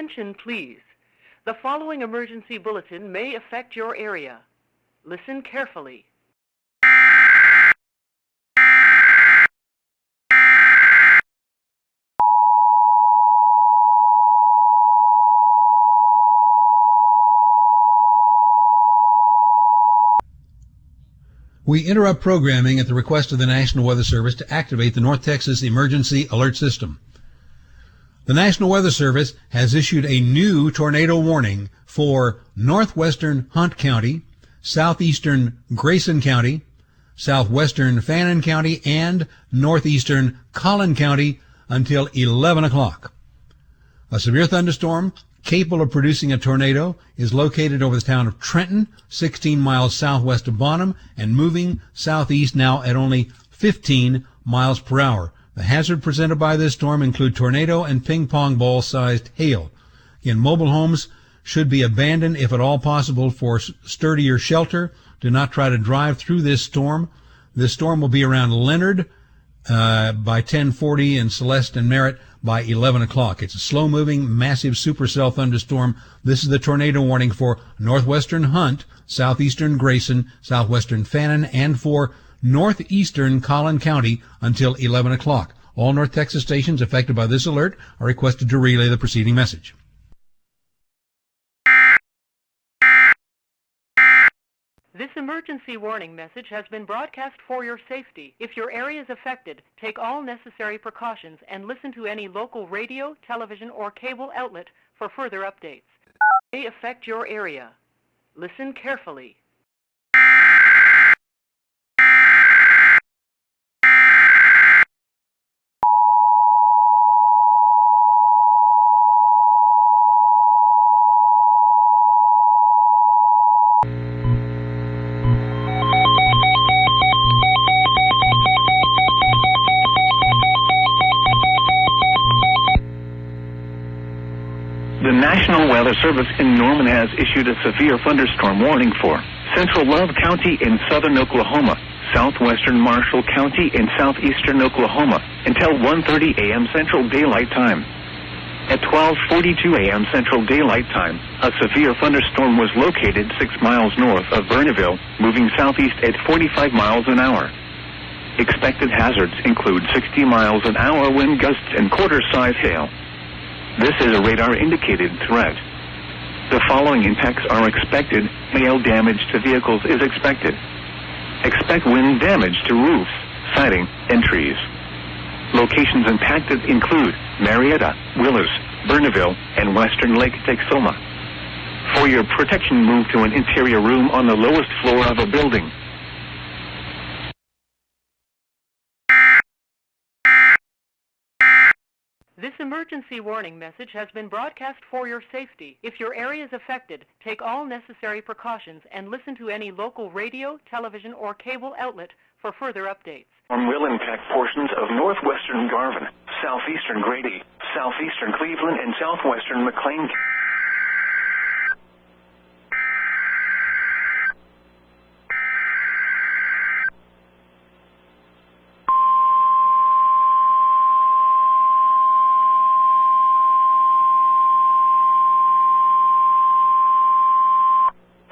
Attention, please. The following emergency bulletin may affect your area. Listen carefully. We interrupt programming at the request of the National Weather Service to activate the North Texas Emergency Alert System. The National Weather Service has issued a new tornado warning for northwestern Hunt County, southeastern Grayson County, southwestern Fannin County, and northeastern Collin County until 11 o'clock. A severe thunderstorm capable of producing a tornado is located over the town of Trenton, 16 miles southwest of Bonham, and moving southeast now at only 15 miles per hour. The hazard presented by this storm include tornado and ping pong ball sized hail. Again, mobile homes should be abandoned if at all possible for sturdier shelter. Do not try to drive through this storm. This storm will be around Leonard by 10:40 and Celeste and Merritt by 11 o'clock. It's a slow-moving, massive supercell thunderstorm. This is the tornado warning for northwestern Hunt, southeastern Grayson, southwestern Fannin, and for northeastern Collin County until 11 o'clock. All North Texas stations affected by this alert are requested to relay the preceding message. This emergency warning message has been broadcast for your safety. If your area is affected, take all necessary precautions and listen to any local radio, television, or cable outlet for further updates. They affect your area. Listen carefully. The National Weather Service in Norman has issued a severe thunderstorm warning for central Love County in southern Oklahoma, southwestern Marshall County in southeastern Oklahoma until 1:30 a.m. Central Daylight Time. At 12:42 a.m. Central Daylight Time, a severe thunderstorm was located 6 miles north of Bernaville, moving southeast at 45 miles an hour. Expected hazards include 60 miles an hour wind gusts and quarter-size hail. This is a radar-indicated threat. The following impacts are expected. Hail damage to vehicles is expected. Expect wind damage to roofs, siding, and trees. Locations impacted include Marietta, Willows, Bernaville, and western Lake Texoma. For your protection, move to an interior room on the lowest floor of a building. This emergency warning message has been broadcast for your safety. If your area is affected, take all necessary precautions and listen to any local radio, television, or cable outlet for further updates. Storm will impact portions of northwestern Garvin, southeastern Grady, southeastern Cleveland, and southwestern McLean.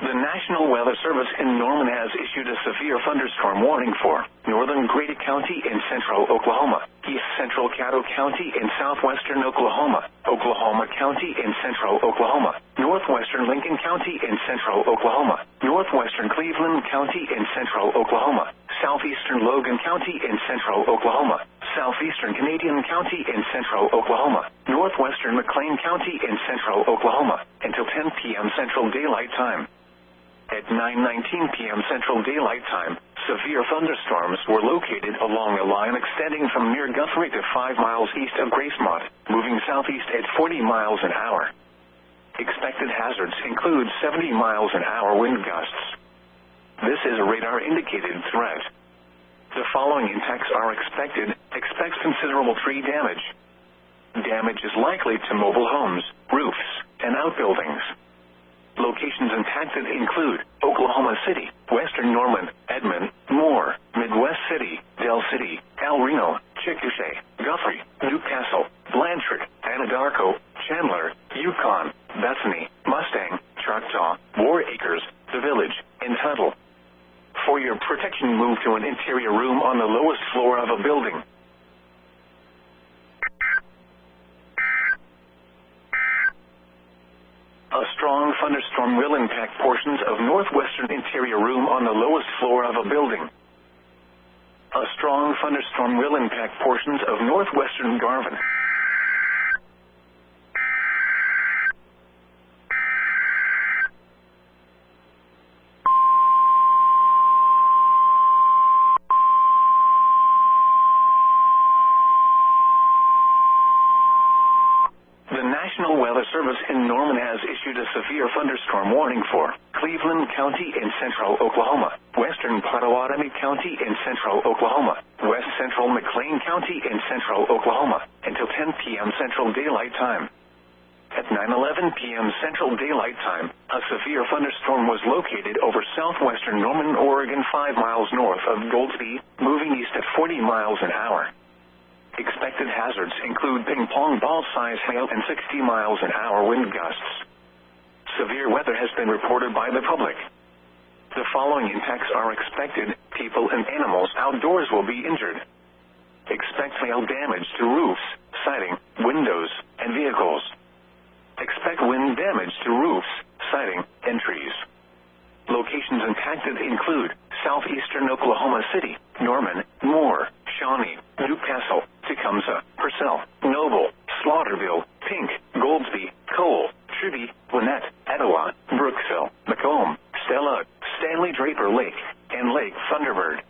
The National Weather Service in Norman has issued a severe thunderstorm warning for northern Grady County in central Oklahoma, east central Caddo County in southwestern Oklahoma, Oklahoma County in central Oklahoma, northwestern Lincoln County in central Oklahoma, northwestern Cleveland County in central Oklahoma, southeastern Logan County in central Oklahoma, southeastern Canadian County in central Oklahoma, northwestern McLean County in central Oklahoma, until 10 p.m. Central Daylight Time. At 9:19 p.m. Central Daylight Time, severe thunderstorms were located along a line extending from near Guthrie to 5 miles east of Gracemont, moving southeast at 40 miles an hour. Expected hazards include 70 miles an hour wind gusts. This is a radar-indicated threat. The following impacts are expected. Expect considerable tree damage. Damage is likely to mobile homes, roofs, and outbuildings. Locations impacted include Oklahoma City, Western Norman, Edmond, Moore, Midwest City, Del City, El Reno, Chickasha, Guthrie, Newcastle, Blanchard, Anadarko, Chandler, Yukon. For your protection, move to an interior room on the lowest floor of a building. A strong thunderstorm will impact portions of northwestern interior room on the lowest floor of a building. A strong thunderstorm will impact portions of northwestern Garvin. The National Weather Service in Norman has issued a severe thunderstorm warning for Cleveland County in central Oklahoma, western Pottawatomie County in central Oklahoma, west central McLean County in central Oklahoma, until 10 p.m. Central Daylight Time. At 9:11 p.m. Central Daylight Time, a severe thunderstorm was located over southwestern Norman, Oregon, 5 miles north of Goldsby, moving east at 40 miles an hour. Expected hazards include ping-pong ball-size hail and 60 miles an hour wind gusts. Severe weather has been reported by the public. The following impacts are expected. People and animals outdoors will be injured. Expect hail damage to roofs, siding, windows, and vehicles. Expect wind damage to roofs, siding, and trees. Locations impacted include southeastern Oklahoma City, Norman, Moore, Shawnee, Newcastle, Tecumseh, Purcell, Noble, Slaughterville, Pink, Goldsby, Cole, Tribby, Gwinnett, Etowah, Brooksville, Macomb, Stella, Stanley Draper Lake, and Lake Thunderbird.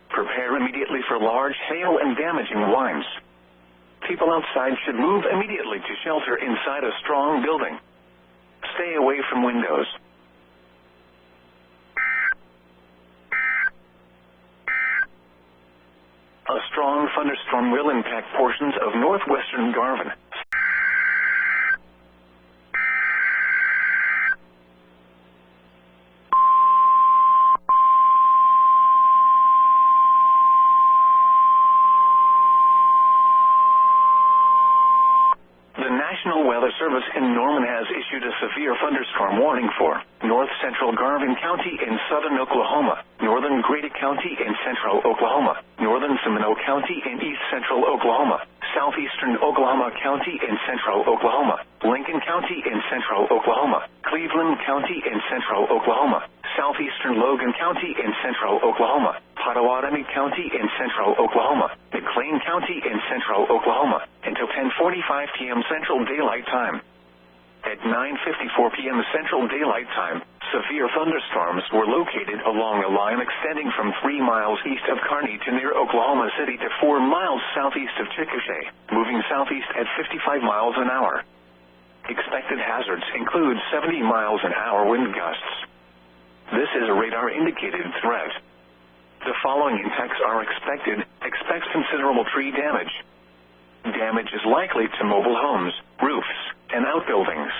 Prepare immediately for large hail and damaging winds. People outside should move immediately to shelter inside a strong building. Stay away from windows. A strong thunderstorm will impact portions of northwestern Garvin. The National Weather Service in Norman has issued a severe thunderstorm warning for north central Garvin County in southern Oklahoma, northern Grady County in central Oklahoma, northern Seminole County in east central Oklahoma, southeastern Oklahoma County in central Oklahoma, Lincoln County in central Oklahoma, Cleveland County in central Oklahoma, southeastern Logan County in central Oklahoma, Pottawatomie County in central Oklahoma, McLean County in central Oklahoma, until 10:45 p.m. Central Daylight Time. At 9:54 p.m. Central Daylight Time, severe thunderstorms were located along a line extending from 3 miles east of Kearney to near Oklahoma City to 4 miles southeast of Chickasha, moving southeast at 55 miles an hour. Expected hazards include 70 miles an hour wind gusts. This is a radar-indicated threat. The following impacts are expected. Expect considerable tree damage. Damage is likely to mobile homes, roofs, and outbuildings.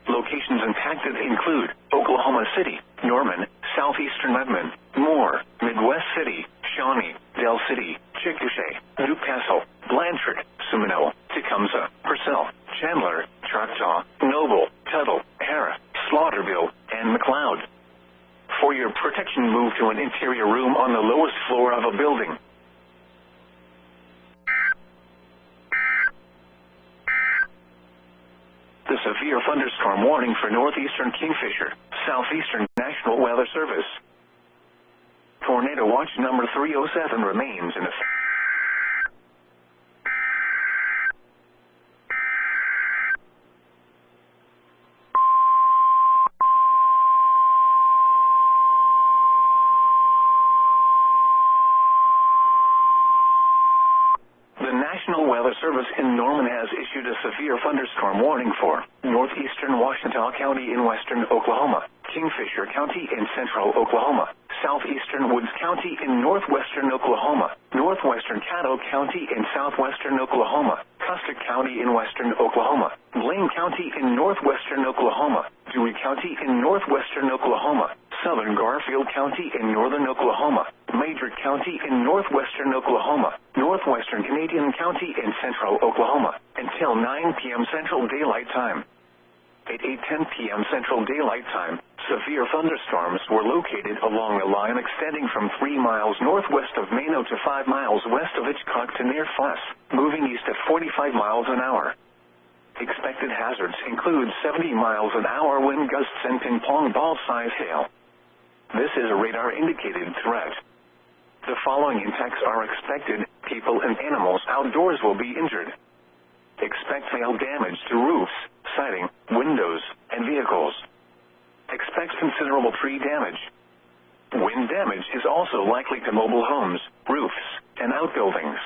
Locations impacted include Oklahoma City, Norman, southeastern Redmond, Moore, Midwest City, Shawnee, Del City, Chickasha, Newcastle, Blanchard, Seminole, Tecumseh, Purcell, Chandler, Choctaw, Noble, Tuttle, Harrah, Slaughterville, and McLeod. For your protection, move to an interior room on the lowest floor of a building. The severe thunderstorm warning for northeastern Kingfisher, southeastern National Weather Service. Tornado watch number 307 remains in effect. The National Weather Service in Norman has issued a severe thunderstorm warning for northeastern Ouachita County in western Oklahoma, Kingfisher County in central Oklahoma, southeastern Woods County in northwestern Oklahoma, northwestern Caddo County in southwestern Oklahoma, Custer County in western Oklahoma, Blaine County in northwestern Oklahoma, Dewey County in northwestern Oklahoma, southern Garfield County in northern Oklahoma, Major County in northwestern Oklahoma, northwestern Canadian County in central Oklahoma, until 9 p.m. Central Daylight Time. At 8:10 p.m. Central Daylight Time, Severe thunderstorms were located along a line extending from 3 miles northwest of Mano to 5 miles west of Hitchcock to near Foss, moving east at 45 miles an hour. Expected hazards include 70 miles an hour wind gusts and ping-pong ball-size hail. This is a radar-indicated threat. The following impacts are expected. People and animals outdoors will be injured. Expect hail damage to roofs, siding, windows, and vehicles. Expect considerable tree damage. Wind damage is also likely to mobile homes, roofs, and outbuildings.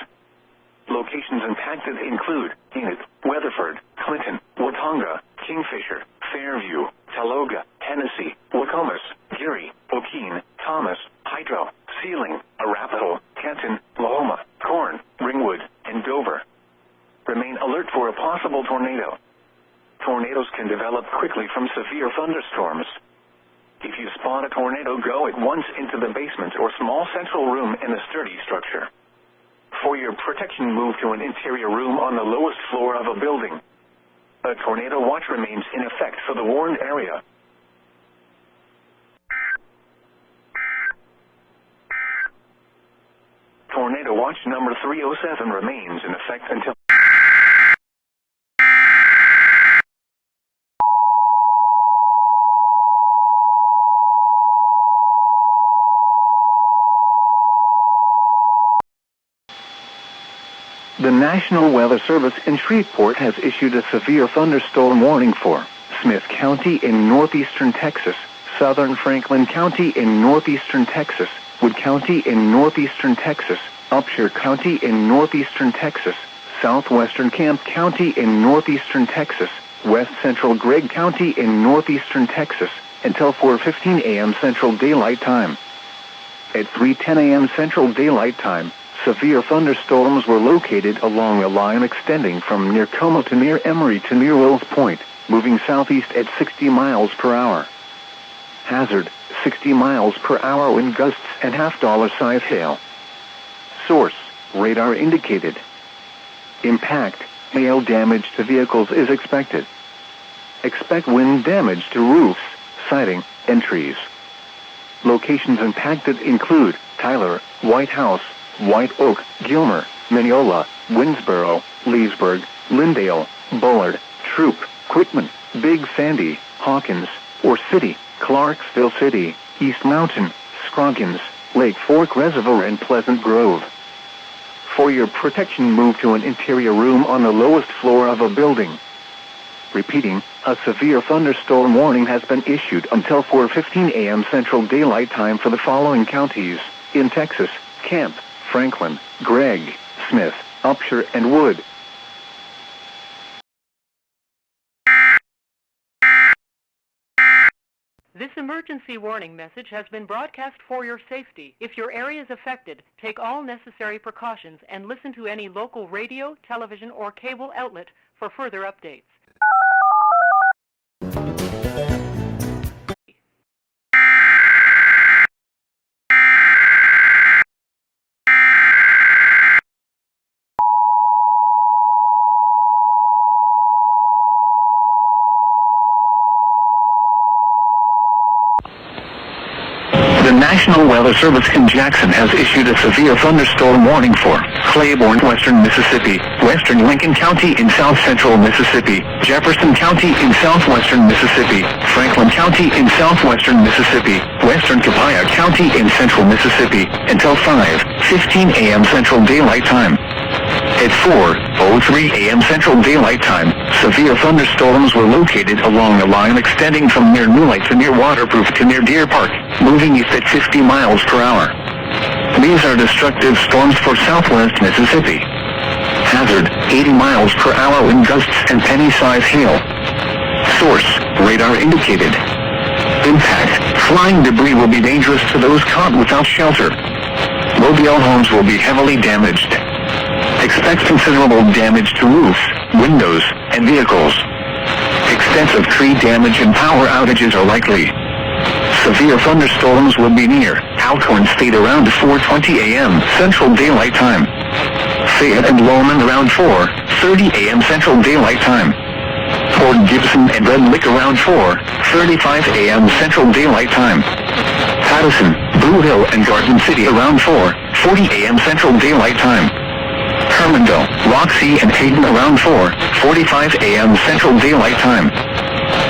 Locations impacted include Enid, Weatherford, Clinton, Watonga, Kingfisher, Fairview, Taloga, Hennessy, Wacomas, Geary, Okeen, Thomas, Hydro, Sealing, Arapahoe, Canton, Lahoma, Corn, Ringwood, and Dover. Remain alert for a possible tornado. Tornadoes can develop quickly from severe thunderstorms. If you spot a tornado, go at once into the basement or small central room in a sturdy structure. For your protection, move to an interior room on the lowest floor of a building. A tornado watch remains in effect for the warned area. Tornado watch number 307 remains in effect until the National Weather Service in Shreveport has issued a severe thunderstorm warning for Smith County in northeastern Texas, southern Franklin County in northeastern Texas, Wood County in northeastern Texas, Upshur County in northeastern Texas, southwestern Camp County in northeastern Texas, west central Gregg County in northeastern Texas, until 4:15 a.m. Central Daylight Time. At 3:10 a.m. Central Daylight Time, severe thunderstorms were located along a line extending from near Como to near Emory to near Wills Point, moving southeast at 60 miles per hour. Hazard, 60 miles per hour wind gusts and $half-size hail. Source, radar indicated. Impact, hail damage to vehicles is expected. Expect wind damage to roofs, siding, and trees. Locations impacted include Tyler, White House, White Oak, Gilmer, Mineola, Winsboro, Leesburg, Lindale, Bullard, Troop, Quitman, Big Sandy, Hawkins, Or City, Clarksville City, East Mountain, Scroggins, Lake Fork Reservoir, and Pleasant Grove. For your protection, move to an interior room on the lowest floor of a building. Repeating, a severe thunderstorm warning has been issued until 4:15 a.m. Central Daylight Time for the following counties in Texas: Camp, Franklin, Gregg, Smith, Upshur, and Wood. This emergency warning message has been broadcast for your safety. If your area is affected, take all necessary precautions and listen to any local radio, television, or cable outlet for further updates. The National Weather Service in Jackson has issued a severe thunderstorm warning for Claiborne, western Mississippi, western Lincoln County in south-central Mississippi, Jefferson County in southwestern Mississippi, Franklin County in southwestern Mississippi, western Copiah County in central Mississippi, until 5:15 a.m. Central Daylight Time. At 4:03 a.m. Central Daylight Time, severe thunderstorms were located along a line extending from near New Light to near Waterproof to near Deer Park, moving east at 50 miles per hour. These are destructive storms for southwest Mississippi. Hazard, 80 miles per hour wind gusts and penny-size hail. Source, radar indicated. Impact, flying debris will be dangerous to those caught without shelter. Mobile homes will be heavily damaged. Expect considerable damage to roofs, windows, and vehicles. Extensive tree damage and power outages are likely. Severe thunderstorms will be near Alcorn State around 4:20 a.m. Central Daylight Time. Fayette and Lowman around 4:30 a.m. Central Daylight Time. Port Gibson and Red Lick around 4:35 a.m. Central Daylight Time. Patterson, Blue Hill and Garden City around 4:40 a.m. Central Daylight Time. Hermondale, Roxy and Hayden around 4:45 a.m. Central Daylight Time.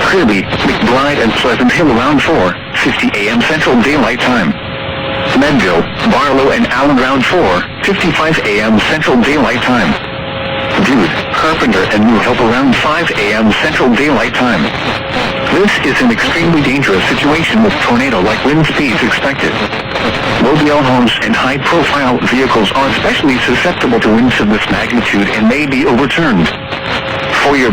Kirby, McBride and Pleasant Hill around 4:50 a.m. Central Daylight Time. Medville, Barlow and Allen around 4:55 a.m. Central Daylight Time. Dude, Carpenter and New Hope around 5 a.m. Central Daylight Time. This is an extremely dangerous situation with tornado-like wind speeds expected. Mobile homes and high-profile vehicles are especially susceptible to winds of this magnitude and may be overturned. For your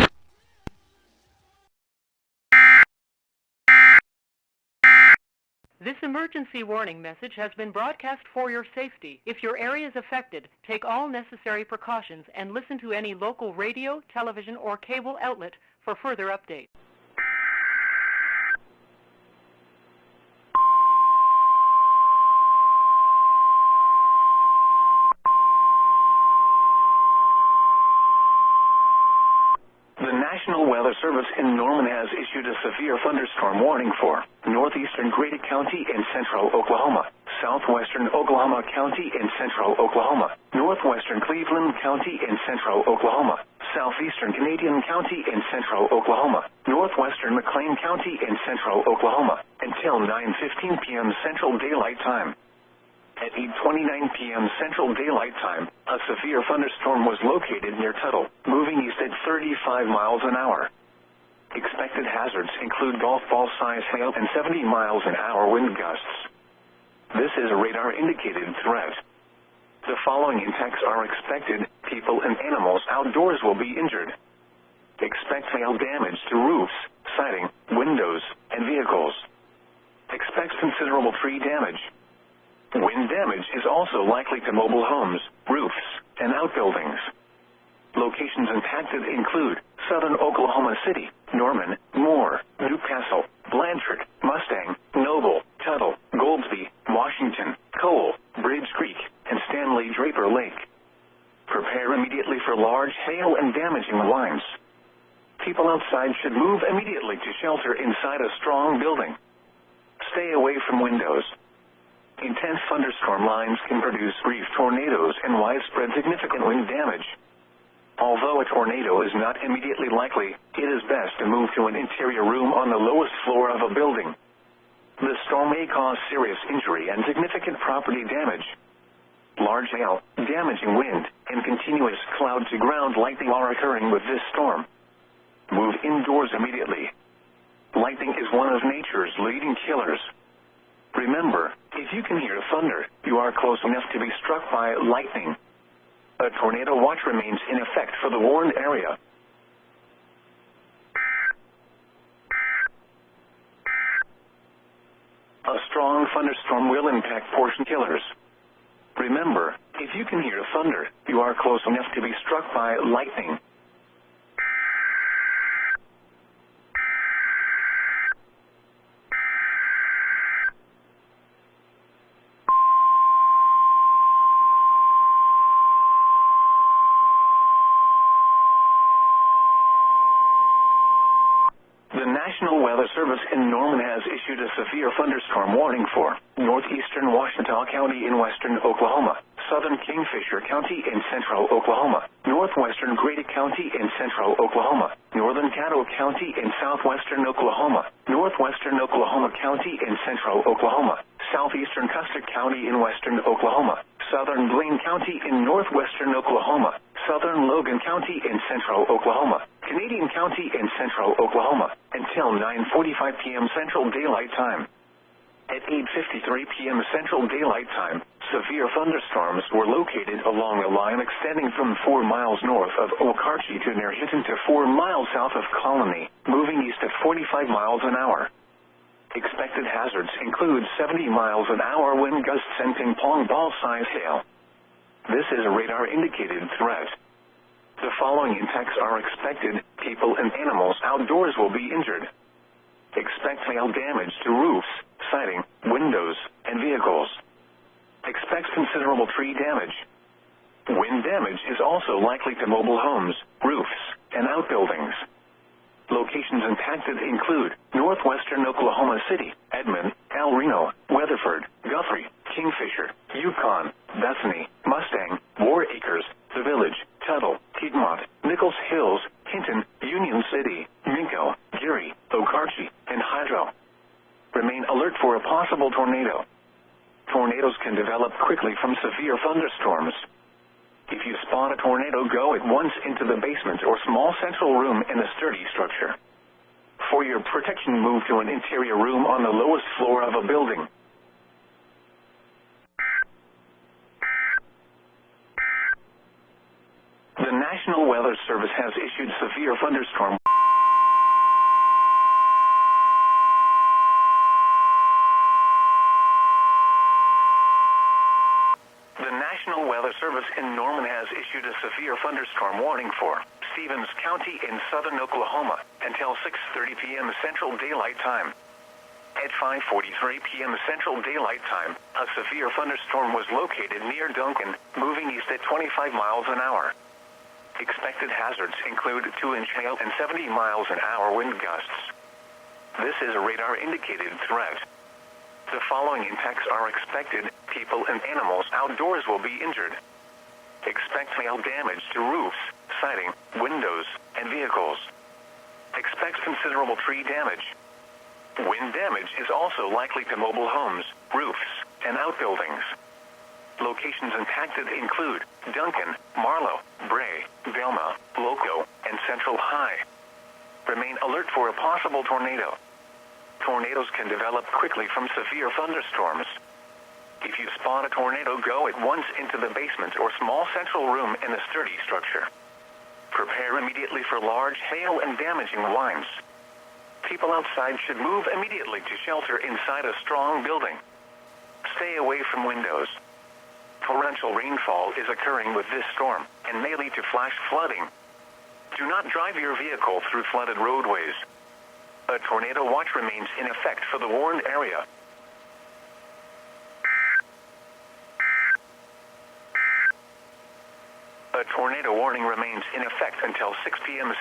This emergency warning message has been broadcast for your safety. If your area is affected, take all necessary precautions and listen to any local radio, television, or cable outlet for further updates. The National Weather Service in Norman has issued a severe thunderstorm warning for northeastern Grady County in central Oklahoma, southwestern Oklahoma County in central Oklahoma, northwestern Cleveland County in central Oklahoma, southeastern Canadian County in central Oklahoma, northwestern McLean County in central Oklahoma, until 9:15 p.m. Central Daylight Time. At 8:29 p.m. Central Daylight Time, a severe thunderstorm was located near Tuttle, moving east at 35 miles an hour. Expected hazards include golf ball-size hail and 70 miles an hour wind gusts. This is a radar-indicated threat. The following impacts are expected. People and animals outdoors will be injured. Expect hail damage to roofs, siding, windows, and vehicles. Expect considerable tree damage. Wind damage is also likely to mobile homes, roofs, and outbuildings. Locations impacted include southern Oklahoma City, Norman, Moore, Newcastle, Blanchard, Mustang, Noble, Tuttle, Goldsby, Washington, Cole, Bridge Creek, and Stanley Draper Lake. Prepare immediately for large hail and damaging winds. People outside should move immediately to shelter inside a strong building. Stay away from windows. Intense thunderstorm lines can produce brief tornadoes and widespread significant wind damage. Although a tornado is not immediately likely, it is best to move to an interior room on the lowest floor of a building. The storm may cause serious injury and significant property damage. Large hail, damaging wind, and continuous cloud-to-ground lightning are occurring with this storm. Move indoors immediately. Lightning is one of nature's leading killers. Remember, if you can hear thunder, you are close enough to be struck by lightning. A tornado watch remains in effect for the warned area. A strong thunderstorm will impact fortune killers. Remember, if you can hear thunder, you are close enough to be struck by lightning. The National Weather Service in Norman has issued a severe thunderstorm warning for northeastern Ouachita County in western Oklahoma, southern Kingfisher County in central Oklahoma, northwestern Grady County in central Oklahoma, northern Caddo County in southwestern Oklahoma, northwestern Oklahoma County in central Oklahoma, southeastern Custer County in western Oklahoma, southern Blaine County in northwestern Oklahoma, southern Logan County in central Oklahoma, Canadian County in central Oklahoma, until 9:45 p.m. Central Daylight Time. At 8:53 p.m. Central Daylight Time, severe thunderstorms were located along a line extending from 4 miles north of Okarche to near Hinton to 4 miles south of Colony, moving east at 45 miles an hour. Expected hazards include 70 miles an hour wind gusts and ping-pong ball-size hail. This is a radar-indicated threat. The following impacts are expected. People and animals outdoors will be injured. Expect hail damage to roofs, siding, windows, and vehicles. Expect considerable tree damage. Wind damage is also likely to mobile homes, roofs, and outbuildings. Locations impacted include northwestern Oklahoma City, Edmond, El Reno, Weatherford, Guthrie, Kingfisher, Yukon, Bethany, Mustang, War Acres, The Village, Tuttle, Piedmont, Nichols Hills, Hinton, Union City, Minko, Geary, Okarche, and Hydro. Remain alert for a possible tornado. Tornadoes can develop quickly from severe thunderstorms. If you spot a tornado, go at once into the basement or small central room in a sturdy structure. For your protection, move to an interior room on the lowest floor of a building. The National Weather Service has issued severe thunderstorm. The National Weather Service in Norman has issued a severe thunderstorm warning for Stevens County in southern Oklahoma until 6:30 p.m. Central Daylight Time. At 5:43 p.m. Central Daylight Time, a severe thunderstorm was located near Duncan, moving east at 25 miles an hour. Expected hazards include 2-inch hail and 70 miles an hour wind gusts. This is a radar-indicated threat. The following impacts are expected. People and animals outdoors will be injured. Expect hail damage to roofs, siding, windows, and vehicles. Expect considerable tree damage. Wind damage is also likely to mobile homes, roofs, and outbuildings. Locations impacted include Duncan, Marlow, Bray, Velma, Loco, and Central High. Remain alert for a possible tornado. Tornadoes can develop quickly from severe thunderstorms. If you spot a tornado, go at once into the basement or small central room in a sturdy structure. Prepare immediately for large hail and damaging winds. People outside should move immediately to shelter inside a strong building. Stay away from windows. Torrential rainfall is occurring with this storm and may lead to flash flooding. Do not drive your vehicle through flooded roadways. A tornado watch remains in effect for the warned area. A tornado warning remains in effect until 6 p.m.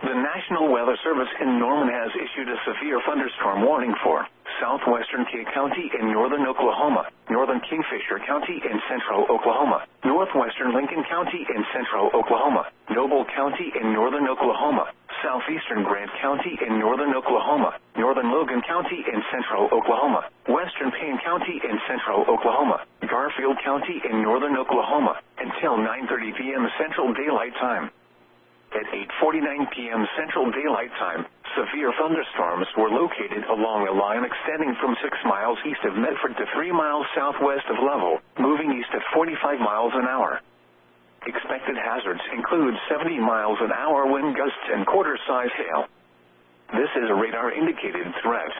The National Weather Service in Norman has issued a severe thunderstorm warning for southwestern Kay County in northern Oklahoma, northern Kingfisher County in central Oklahoma, northwestern Lincoln County in central Oklahoma, Noble County in northern Oklahoma, southeastern Grant County in northern Oklahoma, northern Logan County in central Oklahoma, western Payne County in central Oklahoma, Garfield County in northern Oklahoma, until 9:30 p.m. Central Daylight Time. At 8:49 p.m. Central Daylight Time, severe thunderstorms were located along a line extending from 6 miles east of Medford to 3 miles southwest of Level, moving east at 45 miles an hour. Expected hazards include 70 miles an hour wind gusts and quarter-size hail. This is a radar-indicated threat.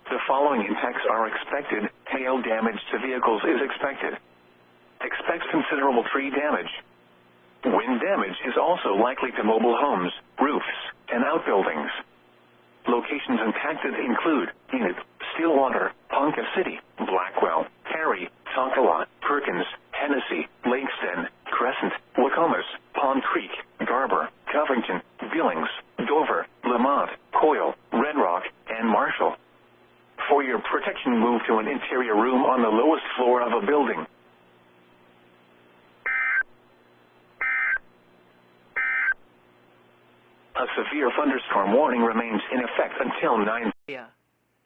The following impacts are expected. Hail damage to vehicles is expected. Expect considerable tree damage. Wind damage is also likely to mobile homes, roofs, and outbuildings. Locations impacted include Enid, Stillwater, Ponca City, Blackwell, Perry, Tonkawa, Perkins, Hennessy, Lakeston, Crescent, Wacomas, Pond Creek, Garber, Covington, Billings, Dover, Lamont, Coyle, Red Rock, and Marshall. For your protection, move to an interior room on the lowest floor of a building. A severe thunderstorm warning remains in effect until 9.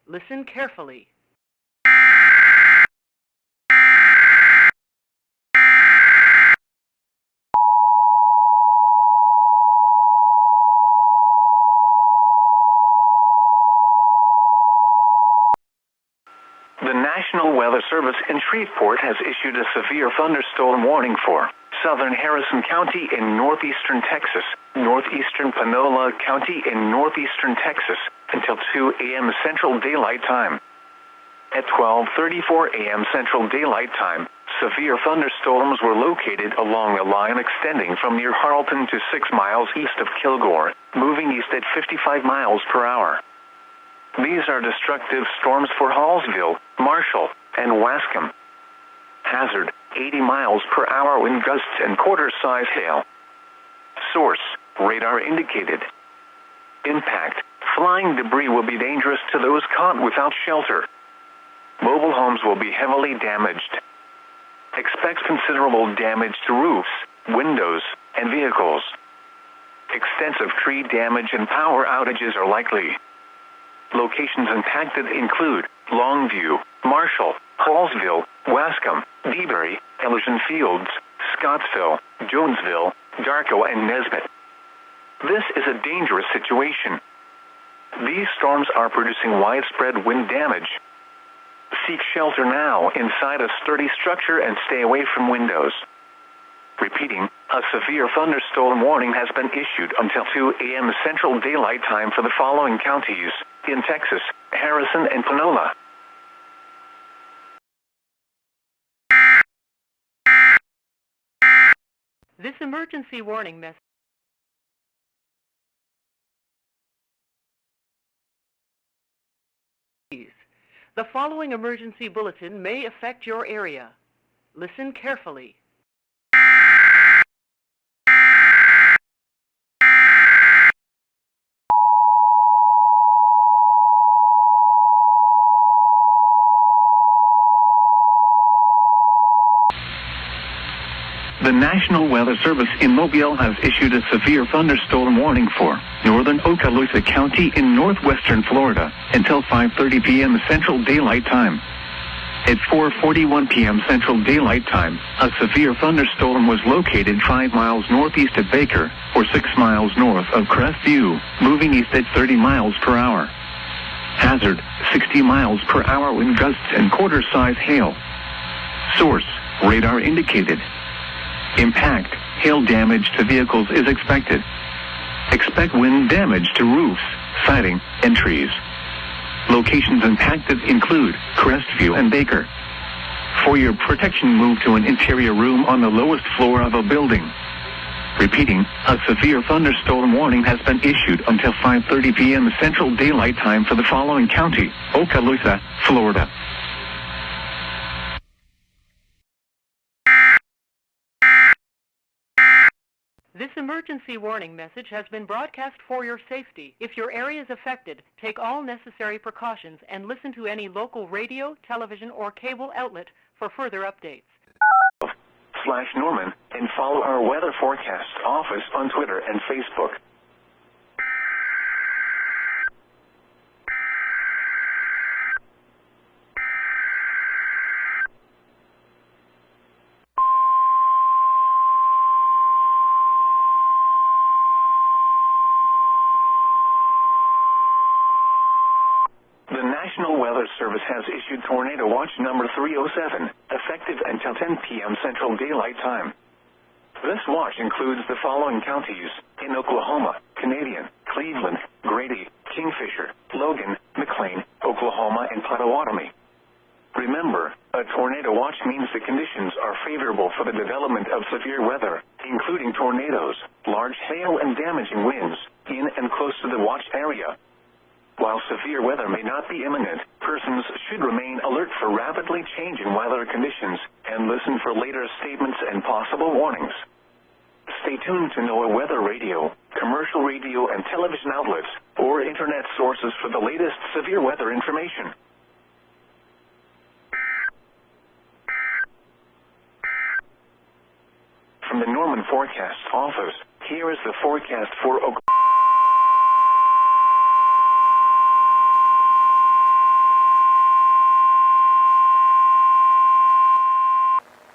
Listen carefully. The National Weather Service in Shreveport has issued a severe thunderstorm warning for southern Harrison County in northeastern Texas, northeastern Panola County in northeastern Texas, until 2 a.m. Central Daylight Time. At 12:34 a.m. Central Daylight Time, severe thunderstorms were located along a line extending from near Harleton to 6 miles east of Kilgore, moving east at 55 miles per hour. These are destructive storms for Hallsville, Marshall, and Wascom. Hazard: 80 miles per hour wind gusts and quarter-size hail. Source, radar indicated. Impact, flying debris will be dangerous to those caught without shelter. Mobile homes will be heavily damaged. Expect considerable damage to roofs, windows, and vehicles. Extensive tree damage and power outages are likely. Locations impacted include Longview, Marshall, Hallsville, Wascom, DeBerry, Ellison Fields, Scottsville, Jonesville, Darko, and Nesbitt. This is a dangerous situation. These storms are producing widespread wind damage. Seek shelter now inside a sturdy structure and stay away from windows. Repeating, a severe thunderstorm warning has been issued until 2 a.m. Central Daylight Time for the following counties in Texas: Harrison and Panola. This emergency warning message. The following emergency bulletin may affect your area. Listen carefully. The National Weather Service in Mobile has issued a severe thunderstorm warning for northern Okaloosa County in northwestern Florida until 5:30 p.m. Central Daylight Time. At 4:41 p.m. Central Daylight Time, a severe thunderstorm was located 5 miles northeast of Baker, or 6 miles north of Crestview, moving east at 30 miles per hour. Hazard, 60 miles per hour wind gusts and quarter-size hail. Source, radar indicated. Impact, hail damage to vehicles is expected. Expect wind damage to roofs, siding, and trees. Locations impacted include Crestview and Baker. For your protection, move to an interior room on the lowest floor of a building. Repeating, a severe thunderstorm warning has been issued until 5:30 p.m. Central Daylight Time for the following county: Okaloosa, Florida. This emergency warning message has been broadcast for your safety. If your area is affected, take all necessary precautions and listen to any local radio, television, or cable outlet for further updates. /Norman and follow our weather forecast office on Twitter and Facebook. The National Weather Service has issued Tornado Watch number 307, effective until 10 p.m. Central Daylight Time. This watch includes the following counties in Oklahoma: Canadian, Cleveland, Grady, Kingfisher, Logan, McLean, Oklahoma, and Potawatomi. Remember, a tornado watch means the conditions are favorable for the development of severe weather, including tornadoes, large hail, and damaging winds in and close to the watch area. While severe weather may not be imminent, persons should remain alert for rapidly changing weather conditions and listen for later statements and possible warnings. Stay tuned to NOAA weather radio, commercial radio and television outlets, or internet sources for the latest severe weather information. From the Norman Forecast Office, here is the forecast for Oklahoma.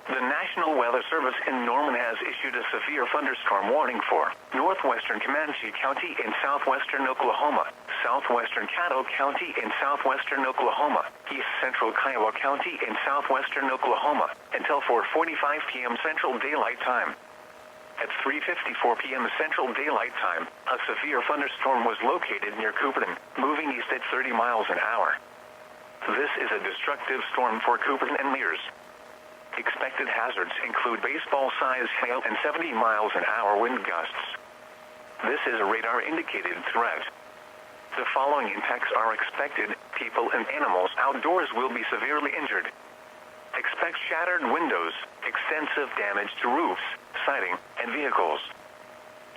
The National Weather Service in Norman has issued a severe thunderstorm warning for northwestern Comanche County in southwestern Oklahoma, southwestern Caddo County in southwestern Oklahoma, east central Kiowa County in southwestern Oklahoma, until 4:45 p.m. Central Daylight Time. At 3:54 p.m. Central Daylight Time, a severe thunderstorm was located near Cooperton, moving east at 30 miles an hour. This is a destructive storm for Cooperton and Mears. Expected hazards include baseball-sized hail and 70 miles an hour wind gusts. This is a radar-indicated threat. The following impacts are expected: people and animals outdoors will be severely injured. Expect shattered windows, extensive damage to roofs, siding, and vehicles.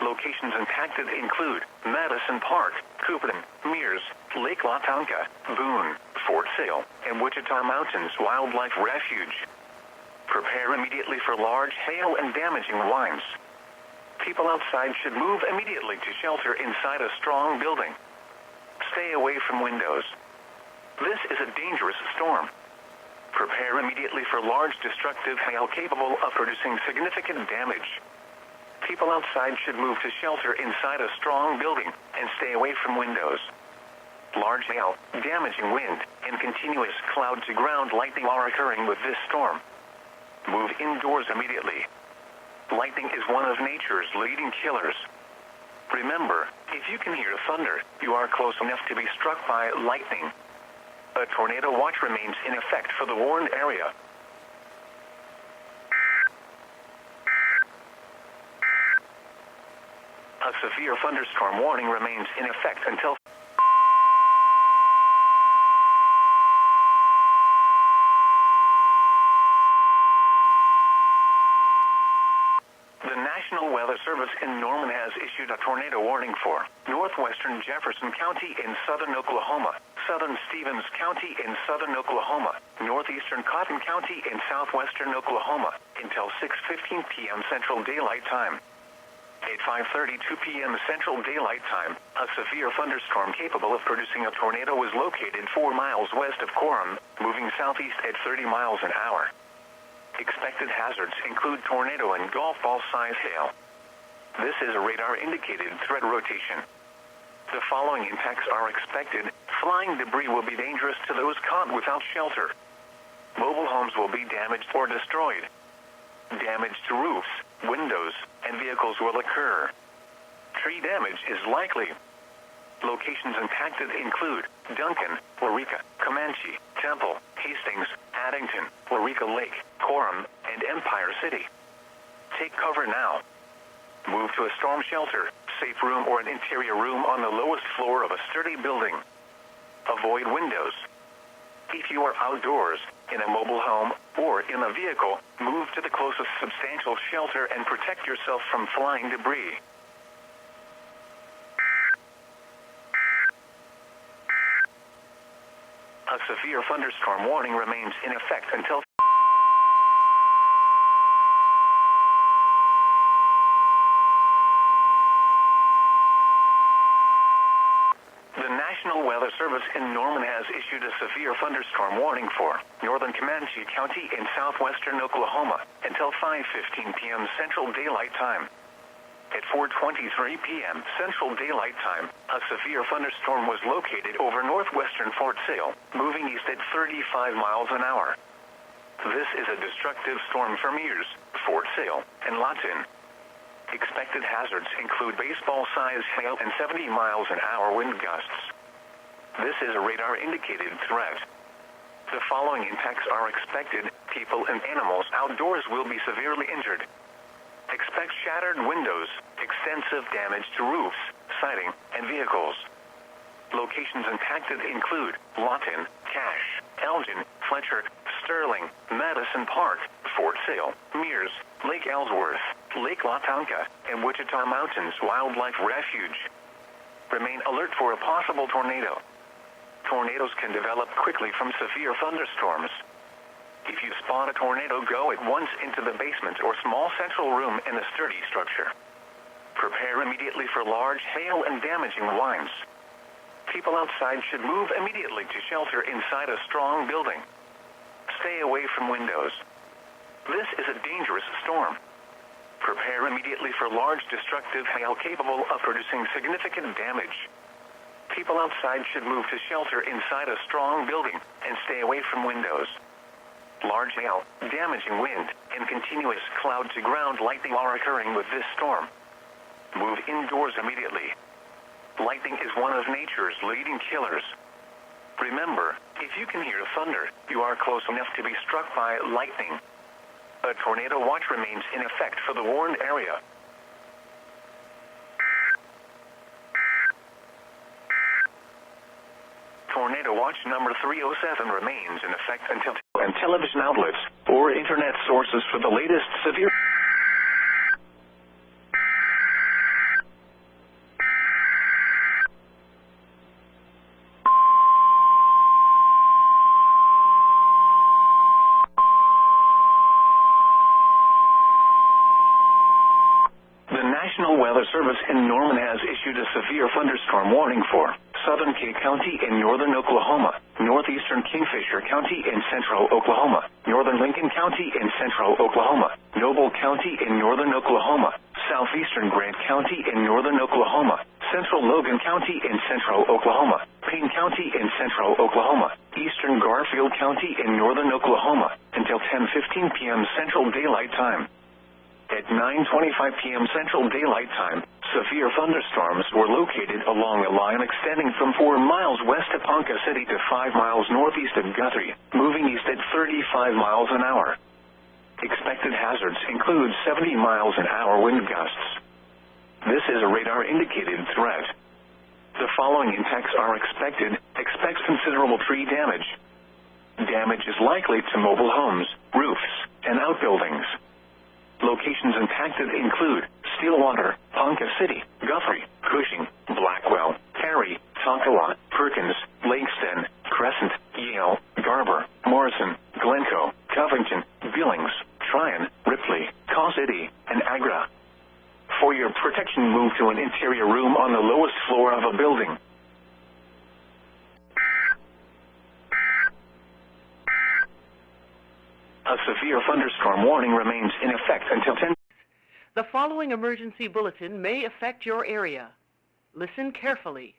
Locations impacted include Madison Park, Coupon, Mears, Lake Latonka, Boone, Fort Sale, and Wichita Mountains Wildlife Refuge. Prepare immediately for large hail and damaging winds. People outside should move immediately to shelter inside a strong building. Stay away from windows. This is a dangerous storm. Prepare immediately for large destructive hail capable of producing significant damage. People outside should move to shelter inside a strong building and stay away from windows. Large hail, damaging wind, and continuous cloud-to-ground lightning are occurring with this storm. Move indoors immediately. Lightning is one of nature's leading killers. Remember, if you can hear thunder, you are close enough to be struck by lightning. A tornado watch remains in effect for the warned area. A severe thunderstorm warning remains in effect until Service in Norman has issued a tornado warning for northwestern Jefferson County in southern Oklahoma, southern Stevens County in southern Oklahoma, northeastern Cotton County in southwestern Oklahoma until 6:15 p.m. Central Daylight Time. At 5:32 p.m. Central Daylight Time, a severe thunderstorm capable of producing a tornado was located 4 miles west of Coram, moving southeast at 30 miles an hour. Expected hazards include tornado and golf ball size hail. This is a radar-indicated threat rotation. The following impacts are expected. Flying debris will be dangerous to those caught without shelter. Mobile homes will be damaged or destroyed. Damage to roofs, windows, and vehicles will occur. Tree damage is likely. Locations impacted include Duncan, Waurika, Comanche, Temple, Hastings, Addington, Waurika Lake, Coram, and Empire City. Take cover now. Move to a storm shelter, safe room, or an interior room on the lowest floor of a sturdy building. Avoid windows. If you are outdoors, in a mobile home, or in a vehicle, move to the closest substantial shelter and protect yourself from flying debris. A severe thunderstorm warning remains in effect until Weather Service in Norman has issued a severe thunderstorm warning for northern Comanche County in southwestern Oklahoma until 5:15 p.m. Central Daylight Time. At 4:23 p.m. Central Daylight Time, a severe thunderstorm was located over northwestern Fort Sale, moving east at 35 miles an hour. This is a destructive storm for Mears, Fort Sale, and Lawton. Expected hazards include baseball-sized hail and 70 miles an hour wind gusts. This is a radar-indicated threat. The following impacts are expected. People and animals outdoors will be severely injured. Expect shattered windows, extensive damage to roofs, siding, and vehicles. Locations impacted include Lawton, Cache, Elgin, Fletcher, Sterling, Madison Park, Fort Sale, Mears, Lake Ellsworth, Lake Latonka, and Wichita Mountains Wildlife Refuge. Remain alert for a possible tornado. Tornadoes can develop quickly from severe thunderstorms. If you spot a tornado, go at once into the basement or small central room in a sturdy structure. Prepare immediately for large hail and damaging winds. People outside should move immediately to shelter inside a strong building. Stay away from windows. This is a dangerous storm. Prepare immediately for large destructive hail capable of producing significant damage. People outside should move to shelter inside a strong building and stay away from windows. Large hail, damaging wind, and continuous cloud-to-ground lightning are occurring with this storm. Move indoors immediately. Lightning is one of nature's leading killers. Remember, if you can hear thunder, you are close enough to be struck by lightning. A tornado watch remains in effect for the warned area. Tornado watch number 307 remains in effect until and television outlets or internet sources for the latest severe. The National Weather Service in Norman has issued a severe thunderstorm warning for southern Kay County in northern Oklahoma, northeastern Kingfisher County in central Oklahoma, northern Lincoln County in central Oklahoma, Noble County in northern Oklahoma, southeastern Grant County in northern Oklahoma, central Logan County in central Oklahoma, Payne County in central Oklahoma, eastern Garfield County in northern Oklahoma until 10:15 p.m. Central Daylight Time. At 9:25 p.m. Central Daylight Time, severe thunderstorms were located along a line extending from 4 miles west of Ponca City to 5 miles northeast of Guthrie, moving east at 35 miles an hour. Expected hazards include 70 miles an hour wind gusts. This is a radar-indicated threat. The following impacts are expected. Expect considerable tree damage. Damage is likely to mobile homes, roofs, and outbuildings. Locations impacted include Stillwater, Ponca City, Guthrie, Cushing, Blackwell, Perry, Tonkawa, Perkins, Lakeston, Crescent, Yale, Garber, Morrison, Glencoe, Covington, Billings, Tryon, Ripley, Caw City, and Agra. For your protection, move to an interior room on the lowest floor of a building. A severe thunderstorm warning remains in effect until 10. The following emergency bulletin may affect your area. Listen carefully.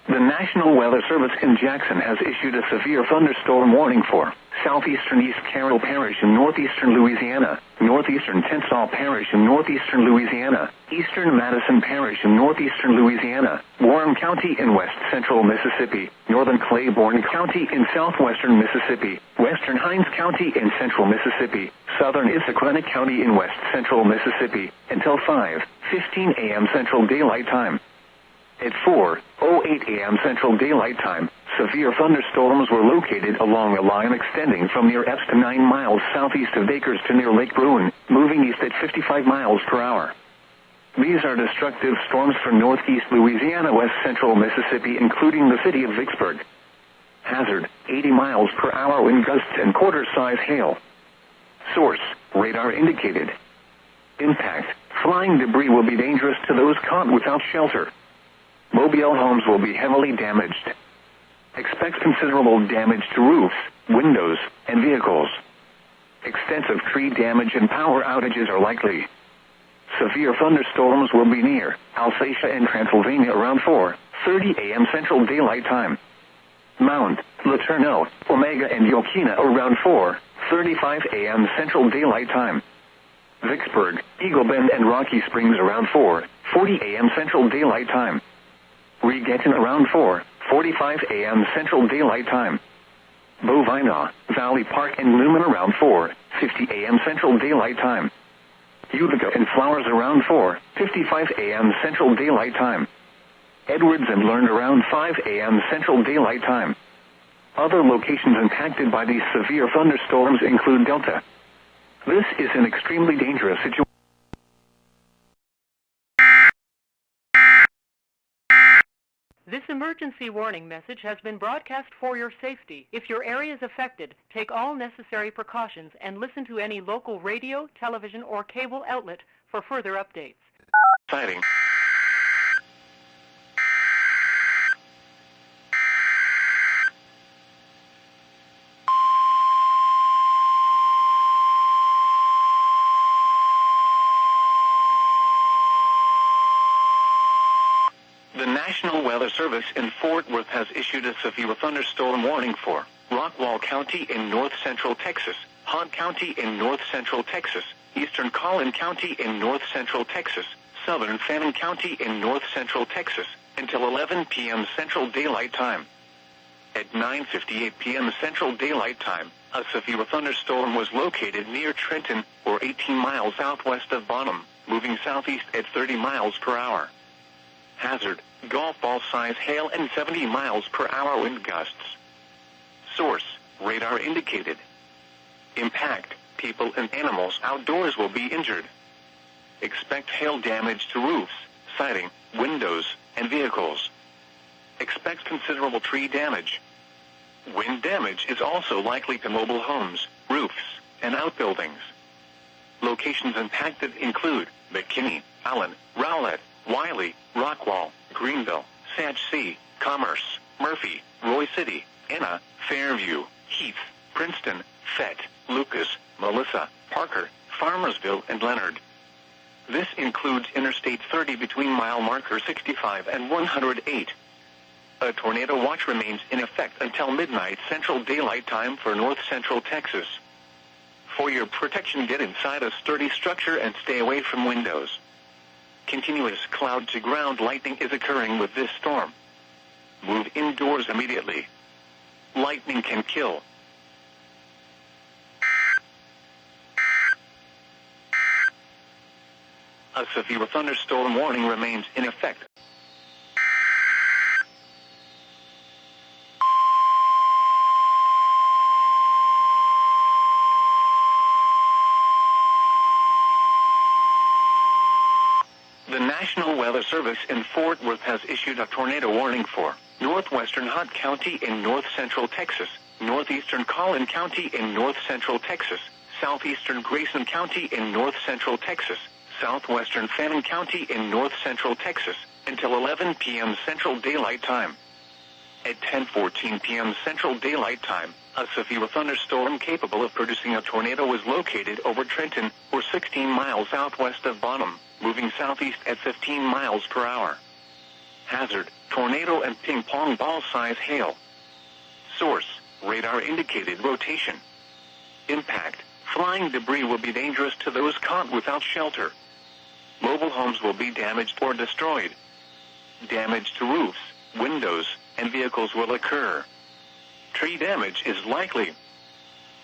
The National Weather Service in Jackson has issued a severe thunderstorm warning for southeastern East Carroll Parish in northeastern Louisiana, northeastern Tensas Parish in northeastern Louisiana, eastern Madison Parish in northeastern Louisiana, Warren County in west central Mississippi, northern Claiborne County in southwestern Mississippi, western Hinds County in central Mississippi, southern Issaquah County in west central Mississippi, until 5:15 a.m. Central Daylight Time. At 4:08 a.m. Central Daylight Time, severe thunderstorms were located along a line extending from near Epps to 9 miles southeast of Bakers to near Lake Bruin, moving east at 55 miles per hour. These are destructive storms for northeast Louisiana, west central Mississippi, including the city of Vicksburg. Hazard, 80 miles per hour wind gusts and quarter-size hail. Source, radar indicated. Impact, flying debris will be dangerous to those caught without shelter. Mobile homes will be heavily damaged. Expect considerable damage to roofs, windows, and vehicles. Extensive tree damage and power outages are likely. Severe thunderstorms will be near Alsatia and Transylvania around 4:30 a.m. Central Daylight Time. Mount, Laterno, Omega, and Yokina around 4:35 a.m. Central Daylight Time. Vicksburg, Eagle Bend, and Rocky Springs around 4:40 a.m. Central Daylight Time. Regetton around 4:45 a.m. Central Daylight Time. Bovina, Valley Park, and Newman around 4:50 a.m. Central Daylight Time. Utica and Flowers around 4:55 a.m. Central Daylight Time. Edwards and Learned around 5 a.m. Central Daylight Time. Other locations impacted by these severe thunderstorms include Delta. This is an extremely dangerous situation. This emergency warning message has been broadcast for your safety. If your area is affected, take all necessary precautions and listen to any local radio, television, or cable outlet for further updates. Sighting. The National Weather Service in Fort Worth has issued a severe thunderstorm warning for Rockwall County in north central Texas, Hogg County in north central Texas, eastern Collin County in north central Texas, southern Fannin County in north central Texas, until 11 p.m. Central Daylight Time. At 9:58 p.m. Central Daylight Time, A severe thunderstorm was located near Trenton, or 18 miles southwest of Bonham, moving southeast at 30 miles per hour. Hazard, golf ball size hail and 70 miles per hour wind gusts. Source, radar indicated. Impact, people and animals outdoors will be injured. Expect hail damage to roofs, siding, windows, and vehicles. Expect considerable tree damage. Wind damage is also likely to mobile homes, roofs, and outbuildings. Locations impacted include McKinney, Allen, Rowlett, Wiley, Rockwall, Greenville, Sac City, Commerce, Murphy, Roy City, Anna, Fairview, Heath, Princeton, Fett, Lucas, Melissa, Parker, Farmersville, and Leonard. This includes Interstate 30 between mile marker 65 and 108. A tornado watch remains in effect until midnight Central Daylight Time for North Central Texas. For your protection, get inside a sturdy structure and stay away from windows. Continuous cloud-to-ground lightning is occurring with this storm. Move indoors immediately. Lightning can kill. A severe thunderstorm warning remains in effect. The National Weather Service in Fort Worth has issued a tornado warning for northwestern Hunt County in north central Texas, northeastern Collin County in north central Texas, southeastern Grayson County in north central Texas, southwestern Fannin County in north central Texas, until 11 p.m. Central Daylight Time. At 10:14 p.m. Central Daylight Time, a severe thunderstorm capable of producing a tornado was located over Trenton, or 16 miles southwest of Bonham, moving southeast at 15 miles per hour. Hazard, tornado and ping-pong ball size hail. Source, radar indicated rotation. Impact, flying debris will be dangerous to those caught without shelter. Mobile homes will be damaged or destroyed. Damage to roofs, windows, and vehicles will occur. Tree damage is likely.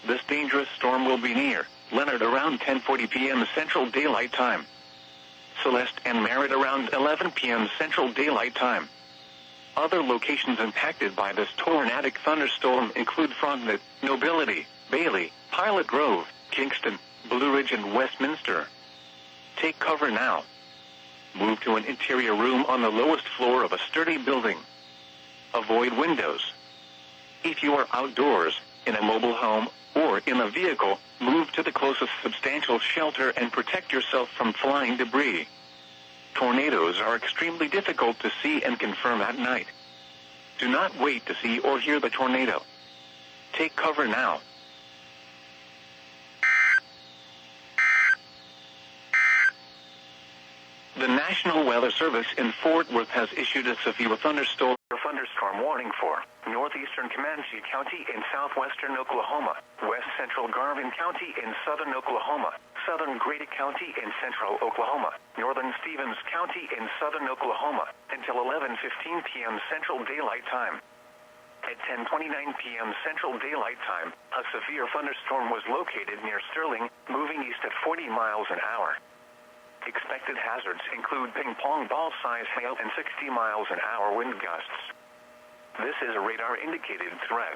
This dangerous storm will be near Leonard around 10:40 p.m. Central Daylight Time. Celeste and Merritt around 11 p.m. Central Daylight Time. Other locations impacted by this tornadic thunderstorm include Frontenac, Nobility, Bailey, Pilot Grove, Kingston, Blue Ridge, and Westminster. Take cover now. Move to an interior room on the lowest floor of a sturdy building. Avoid windows. If you are outdoors, in a mobile home, or in a vehicle, move to the closest substantial shelter and protect yourself from flying debris. Tornadoes are extremely difficult to see and confirm at night. Do not wait to see or hear the tornado. Take cover now. The National Weather Service in Fort Worth has issued a severe thunderstorm warning for northeastern Comanche County in southwestern Oklahoma, west central Garvin County in southern Oklahoma, southern Grady County in central Oklahoma, northern Stevens County in southern Oklahoma, until 11:15 p.m. Central Daylight Time. At 10:29 p.m. Central Daylight Time, a severe thunderstorm was located near Sterling, moving east at 40 miles an hour. Expected hazards include ping-pong ball-size hail and 60 miles an hour wind gusts. This is a radar-indicated threat.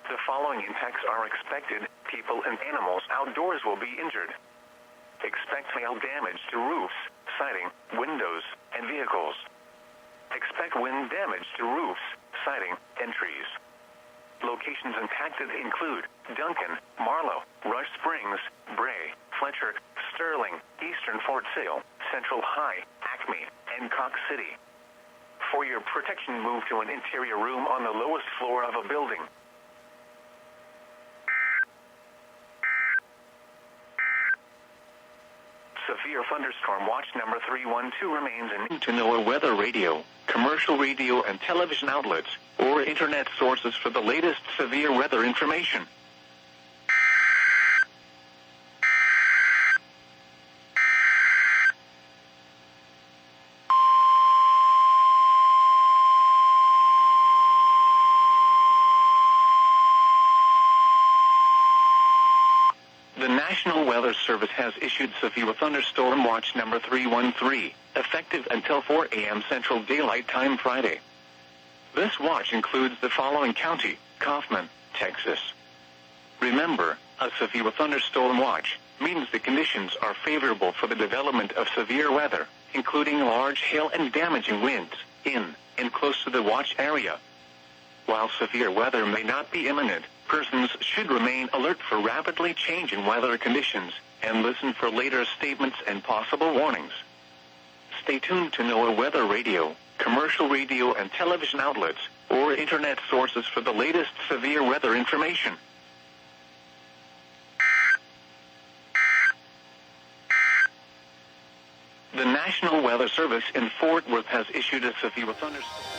The following impacts are expected: people and animals outdoors will be injured. Expect hail damage to roofs, siding, windows, and vehicles. Expect wind damage to roofs, siding, and trees. Locations impacted include Duncan, Marlow, Rush Springs, Bray, Fletcher, Sterling, Eastern Fort Sill, Central High, Acme, and Cox City. For your protection, move to an interior room on the lowest floor of a building. Severe thunderstorm watch number 312 remains in to NOAA weather radio, commercial radio and television outlets, or internet sources for the latest severe weather information. National Weather Service has issued severe thunderstorm watch number 313, effective until 4 a.m. Central Daylight Time Friday. This watch includes the following county: Kaufman, Texas. Remember, a severe thunderstorm watch means the conditions are favorable for the development of severe weather, including large hail and damaging winds, in and close to the watch area. While severe weather may not be imminent, persons should remain alert for rapidly changing weather conditions and listen for later statements and possible warnings. Stay tuned to NOAA weather radio, commercial radio and television outlets, or internet sources for the latest severe weather information. The National Weather Service in Fort Worth has issued a severe thunderstorm.